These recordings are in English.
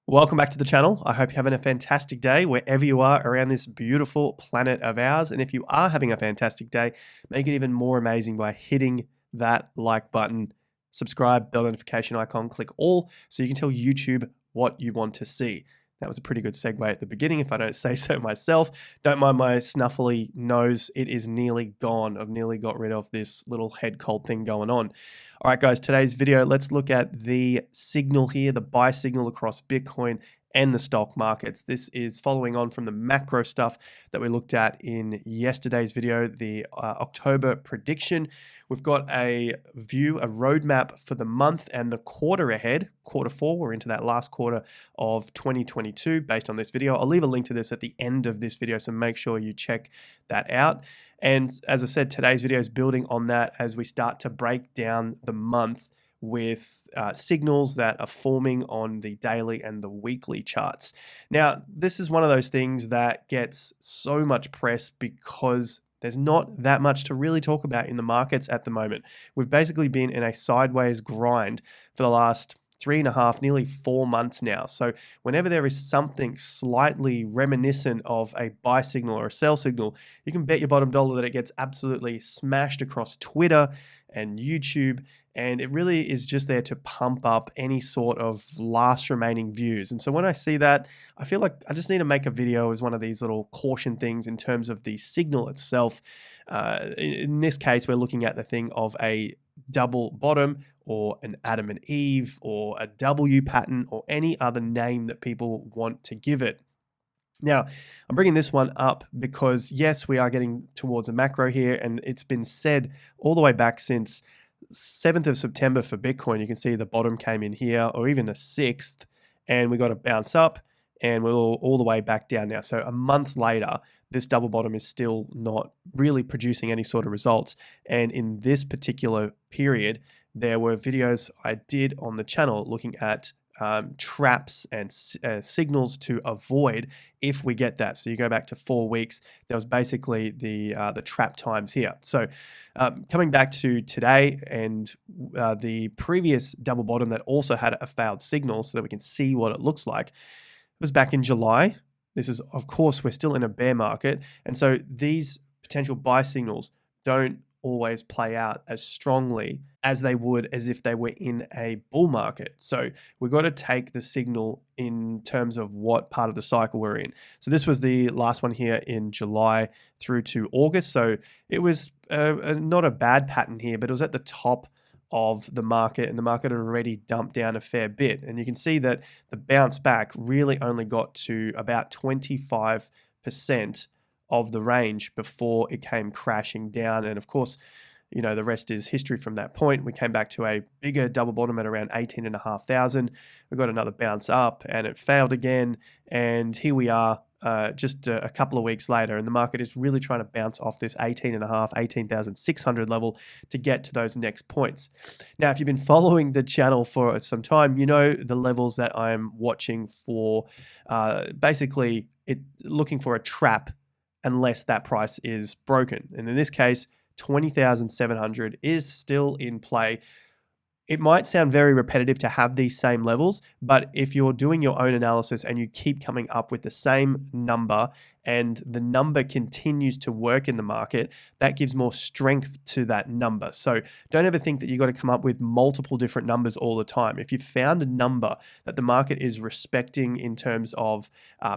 Welcome back to the channel. I hope you're having a fantastic day wherever you are around this beautiful planet of ours. And if you are having a fantastic day, make it even more amazing by hitting that like button, subscribe, bell notification icon, click all so you can tell YouTube what you want to see. That was a pretty good segue at the beginning, if I don't say so myself. Don't mind my snuffly nose. It is nearly gone. I've nearly got rid of this little head cold thing going on. All right, guys, today's video, let's look at the signal here, the buy signal across Bitcoin and the stock markets. This is following on from the macro stuff that we looked at in yesterday's video, the October prediction. We've got a view, a roadmap for the month and the quarter ahead, quarter four. We're into that last quarter of 2022 based on this video. I'll leave a link to this at the end of this video, so make sure you check that out. And as I said, today's video is building on that as we start to break down the month with signals that are forming on the daily and the weekly charts. Now, this is one of those things that gets so much press because there's not that much to really talk about in the markets at the moment. We've basically been in a sideways grind for the last 3.5, nearly 4 months now. So whenever there is something slightly reminiscent of a buy signal or a sell signal, you can bet your bottom dollar that it gets absolutely smashed across Twitter and YouTube. And it really is just there to pump up any sort of last remaining views. And so when I see that, I feel like I just need to make a video as one of these little caution things in terms of the signal itself. In this case, we're looking at the thing of a double bottom or an Adam and Eve or a W pattern or any other name that people want to give it. Now, I'm bringing this one up because, yes, we are getting towards a macro here, and it's been said all the way back since 7th of September for Bitcoin. You can see the bottom came in here, or even the 6th, and we got a bounce up, and we're all the way back down now. So a month later, this double bottom is still not really producing any sort of results. And in this particular period, there were videos I did on the channel looking at traps and signals to avoid if we get that. So you go back to 4 weeks, there was basically the trap times here. So coming back to today and the previous double bottom that also had a failed signal so that we can see what it looks like, it was back in July. This is, of course, we're still in a bear market. And so these potential buy signals don't always play out as strongly as they would as if they were in a bull market. So we've got to take the signal in terms of what part of the cycle we're in. So this was the last one here in July through to August. So it was not a bad pattern here, but it was at the top of the market, and the market had already dumped down a fair bit. And you can see that the bounce back really only got to about 25% of the range before it came crashing down. And of course, you know, the rest is history from that point. We came back to a bigger double bottom at around 18,500. We got another bounce up and it failed again. And here we are just a couple of weeks later, and the market is really trying to bounce off this 18,600 level to get to those next points. Now, if you've been following the channel for some time, you know the levels that I'm watching for, basically looking for a trap unless that price is broken. And in this case, 20,700 is still in play. It might sound very repetitive to have these same levels, but if you're doing your own analysis and you keep coming up with the same number and the number continues to work in the market, that gives more strength to that number. So don't ever think that you've got to come up with multiple different numbers all the time. If you've found a number that the market is respecting in terms of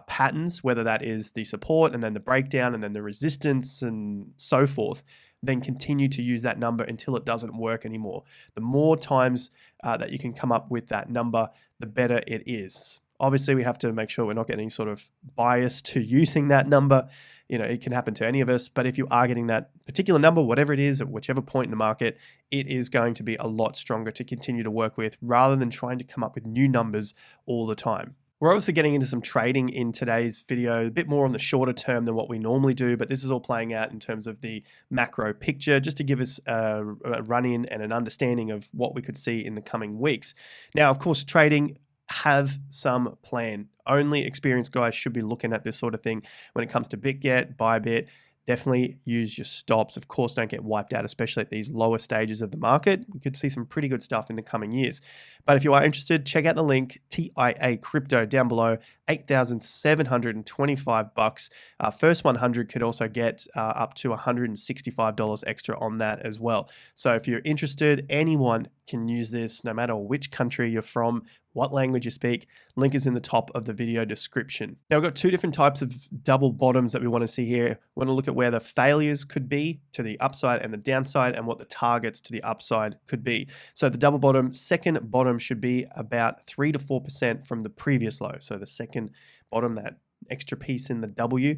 patterns, whether that is the support and then the breakdown and then the resistance and so forth, then continue to use that number until it doesn't work anymore. The more times that you can come up with that number, the better it is. Obviously, we have to make sure we're not getting any sort of bias to using that number. You know, it can happen to any of us, but if you are getting that particular number, whatever it is, at whichever point in the market, it is going to be a lot stronger to continue to work with rather than trying to come up with new numbers all the time. We're obviously getting into some trading in today's video, a bit more on the shorter term than what we normally do, but this is all playing out in terms of the macro picture, just to give us a run-in and an understanding of what we could see in the coming weeks. Now, of course, trading, have some plan. Only experienced guys should be looking at this sort of thing when it comes to BitGet, Bybit, definitely use your stops. Of course, don't get wiped out, especially at these lower stages of the market. We could see some pretty good stuff in the coming years. But if you are interested, check out the link, TIA Crypto, down below, $8,725. First 100 could also get up to $165 extra on that as well. So if you're interested, anyone can use this no matter which country you're from, what language you speak. Link is in the top of the video description. Now we've got two different types of double bottoms that we want to see here. We want to look at where the failures could be to the upside and the downside, and what the targets to the upside could be. So the double bottom, second bottom should be about 3 to 4% from the previous low. So the second bottom, that extra piece in the W,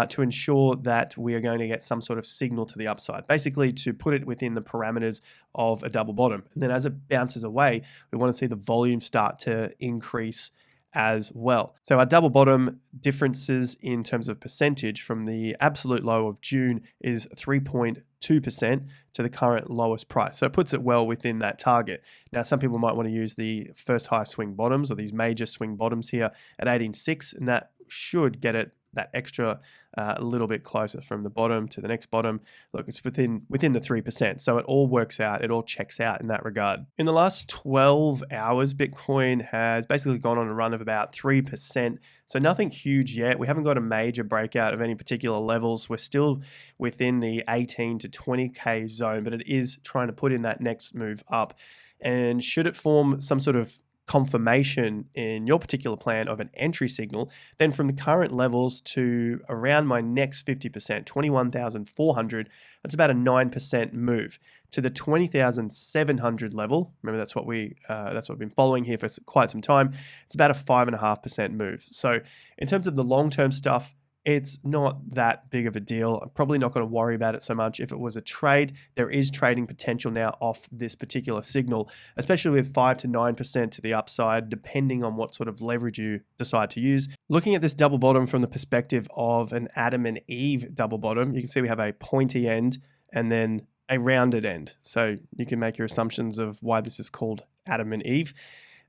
to ensure that we are going to get some sort of signal to the upside, basically to put it within the parameters of a double bottom. And then as it bounces away, we want to see the volume start to increase as well. So our double bottom differences in terms of percentage from the absolute low of June is 3.2% to the current lowest price. So it puts it well within that target. Now, some people might want to use the first high swing bottoms, or these major swing bottoms here at 18.6, and that should get it that extra a little bit closer from the bottom to the next bottom. Look, it's within the 3%. So it all works out. It all checks out in that regard. In the last 12 hours, Bitcoin has basically gone on a run of about 3%. So nothing huge yet. We haven't got a major breakout of any particular levels. We're still within the 18 to 20K zone, but it is trying to put in that next move up. And should it form some sort of confirmation in your particular plan of an entry signal, then from the current levels to around my next 50%, 21,400, that's about a 9% move. To the 20,700 level, remember that's what we've been following here for quite some time, it's about a 5.5% move. So in terms of the long-term stuff, it's not that big of a deal. I'm probably not going to worry about it so much. If it was a trade, there is trading potential now off this particular signal, especially with 5 to 9% to the upside, depending on what sort of leverage you decide to use. Looking at this double bottom from the perspective of an Adam and Eve double bottom, you can see we have a pointy end and then a rounded end. So you can make your assumptions of why this is called Adam and Eve.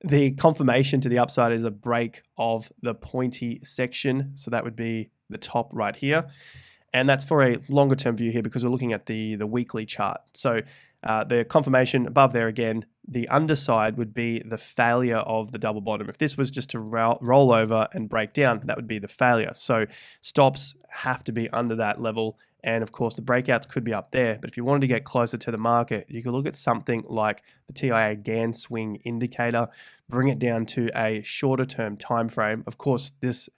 The confirmation to the upside is a break of the pointy section. So that would be the top right here. And that's for a longer term view here because we're looking at the weekly chart. So the confirmation above there again, the underside would be the failure of the double bottom. If this was just to roll over and break down, that would be the failure. So stops have to be under that level. And of course, the breakouts could be up there. But if you wanted to get closer to the market, you could look at something like the TIA Gann swing indicator, bring it down to a shorter term time frame. Of course, this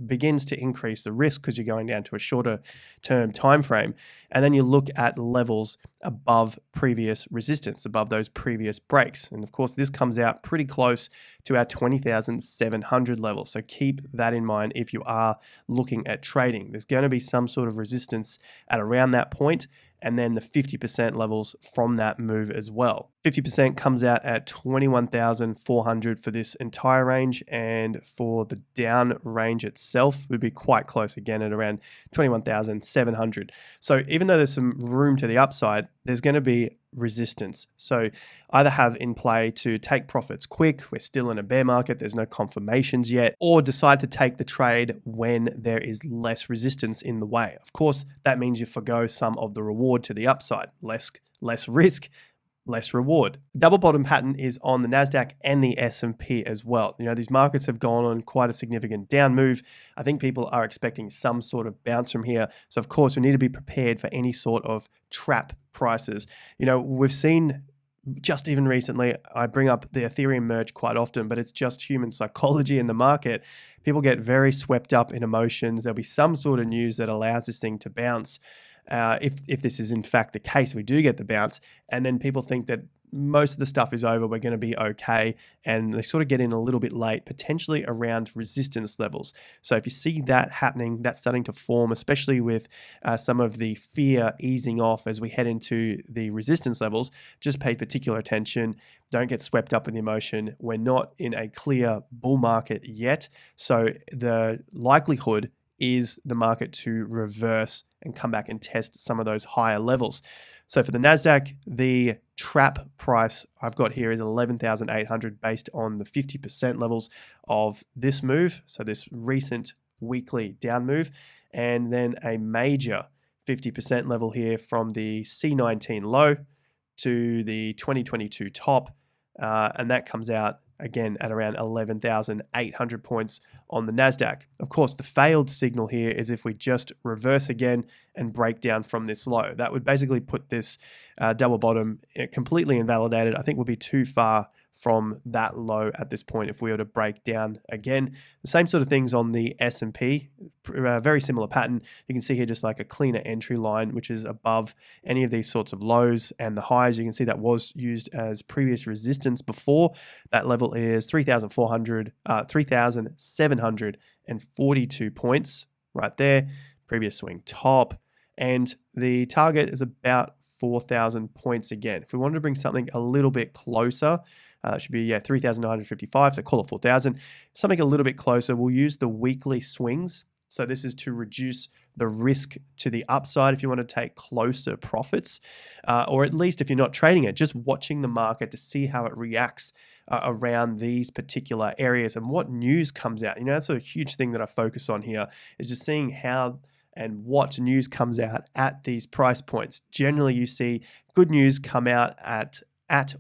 begins to increase the risk because you're going down to a shorter term time frame, and then you look at levels above previous resistance, above those previous breaks. And of course, this comes out pretty close to our 20,700 level. So keep that in mind if you are looking at trading. There's going to be some sort of resistance at around that point, and then the 50% levels from that move as well. 50% comes out at 21,400 for this entire range, and for the down range itself would be quite close again at around 21,700. So even though there's some room to the upside, there's going to be resistance. So either have in play to take profits quick, we're still in a bear market, there's no confirmations yet, or decide to take the trade when there is less resistance in the way. Of course, that means you forgo some of the reward to the upside, less risk, less reward. Double bottom pattern is on the NASDAQ and the S&P as well. You know, these markets have gone on quite a significant down move. I think people are expecting some sort of bounce from here. So of course, we need to be prepared for any sort of trap prices. You know, we've seen just even recently, I bring up the Ethereum merge quite often, but it's just human psychology in the market. People get very swept up in emotions. There'll be some sort of news that allows this thing to bounce. If this is in fact the case, we do get the bounce, and then people think that most of the stuff is over, we're going to be okay, and they sort of get in a little bit late, potentially around resistance levels. So if you see that happening, that's starting to form, especially with some of the fear easing off as we head into the resistance levels, just pay particular attention. Don't get swept up in the emotion. We're not in a clear bull market yet, so the likelihood is the market to reverse and come back and test some of those higher levels. So for the NASDAQ, the trap price I've got here is 11,800 based on the 50% levels of this move. So this recent weekly down move, and then a major 50% level here from the C19 low to the 2022 top. And that comes out again at around 11,800 points on the NASDAQ. Of course, the failed signal here is if we just reverse again and break down from this low. That would basically put this double bottom completely invalidated. I think we'll be too far from that low at this point if we were to break down again. The same sort of things on the S&P, very similar pattern. You can see here just like a cleaner entry line, which is above any of these sorts of lows and the highs. You can see that was used as previous resistance before. That level is 3,742 points right there, previous swing top. And the target is about 4,000 points again. If we wanted to bring something a little bit closer, it should be 3,955, so call it 4,000. Something a little bit closer, we'll use the weekly swings. So this is to reduce the risk to the upside if you want to take closer profits, or at least if you're not trading it, just watching the market to see how it reacts around these particular areas and what news comes out. You know, that's a huge thing that I focus on here, is just seeing how and what news comes out at these price points. Generally, you see good news come out at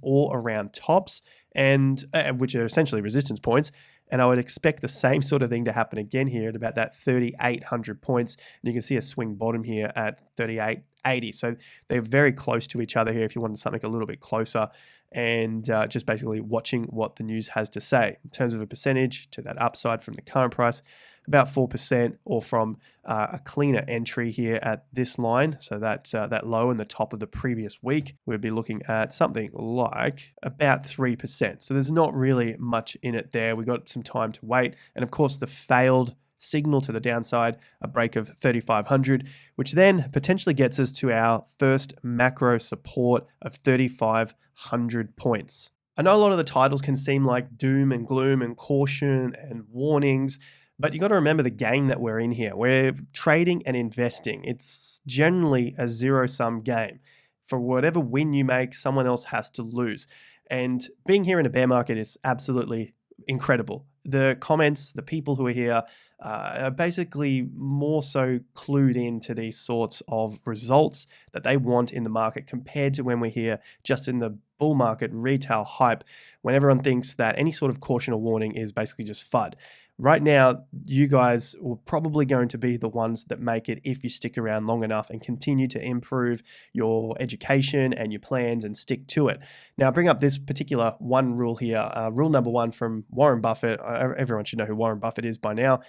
or around tops, and which are essentially resistance points. And I would expect the same sort of thing to happen again here at about that 3,800 points. And you can see a swing bottom here at 3,880. So they're very close to each other here if you wanted something a little bit closer, and just basically watching what the news has to say. In terms of a percentage to that upside from the current price, about 4%, or from a cleaner entry here at this line. So that low in the top of the previous week, we'd be looking at something like about 3%. So there's not really much in it there. We've got some time to wait. And of course, the failed signal to the downside, a break of 3,500, which then potentially gets us to our first macro support of 3,500 points. I know a lot of the titles can seem like doom and gloom and caution and warnings, but you got to remember the game that we're in here. We're trading and investing. It's generally a zero-sum game. For whatever win you make, someone else has to lose. And being here in a bear market is absolutely incredible. The comments, the people who are here are basically more so clued into these sorts of results that they want in the market compared to when we're here just in the bull market retail hype, when everyone thinks that any sort of caution or warning is basically just FUD. Right now, you guys are probably going to be the ones that make it if you stick around long enough and continue to improve your education and your plans and stick to it. Now, I bring up this particular one rule here, rule number one from Warren Buffett. Everyone should know who Warren Buffett is by now.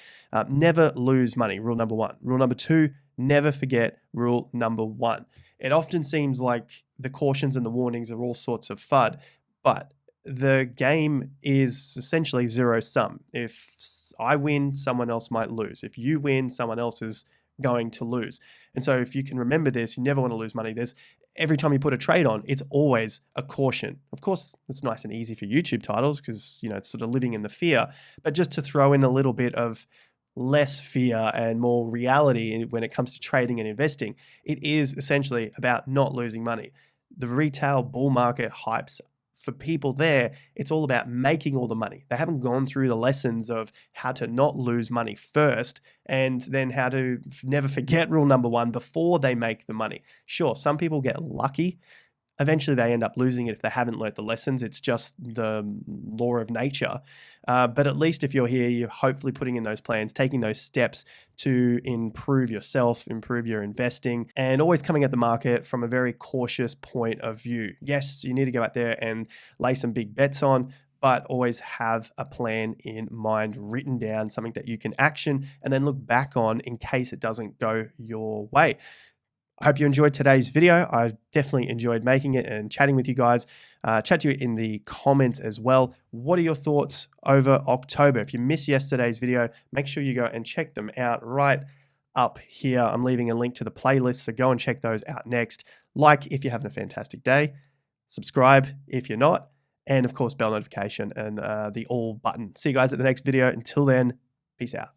Never lose money, rule number one. Rule number two, never forget rule number one. It often seems like the cautions and the warnings are all sorts of FUD, but the game is essentially zero sum. If I win, someone else might lose. If you win, someone else is going to lose. And so if you can remember this, you never want to lose money. Every time you put a trade on, it's always a caution. Of course, it's nice and easy for YouTube titles because, it's sort of living in the fear, but just to throw in a little bit of less fear and more reality when it comes to trading and investing, it is essentially about not losing money. The retail bull market hypes, for people there, it's all about making all the money. They haven't gone through the lessons of how to not lose money first, and then how to never forget rule number one before they make the money. Sure, some people get lucky. Eventually they end up losing it if they haven't learnt the lessons. It's just the law of nature. But at least if you're here, you're hopefully putting in those plans, taking those steps to improve yourself, improve your investing, and always coming at the market from a very cautious point of view. Yes, you need to go out there and lay some big bets on, but always have a plan in mind, written down, something that you can action and then look back on in case it doesn't go your way. I hope you enjoyed today's video. I definitely enjoyed making it and chatting with you guys. Chat to you in the comments as well. What are your thoughts over October? If you missed yesterday's video, make sure you go and check them out right up here. I'm leaving a link to the playlist, so go and check those out next. Like if you're having a fantastic day. Subscribe if you're not. And of course, bell notification and the all button. See you guys at the next video. Until then, peace out.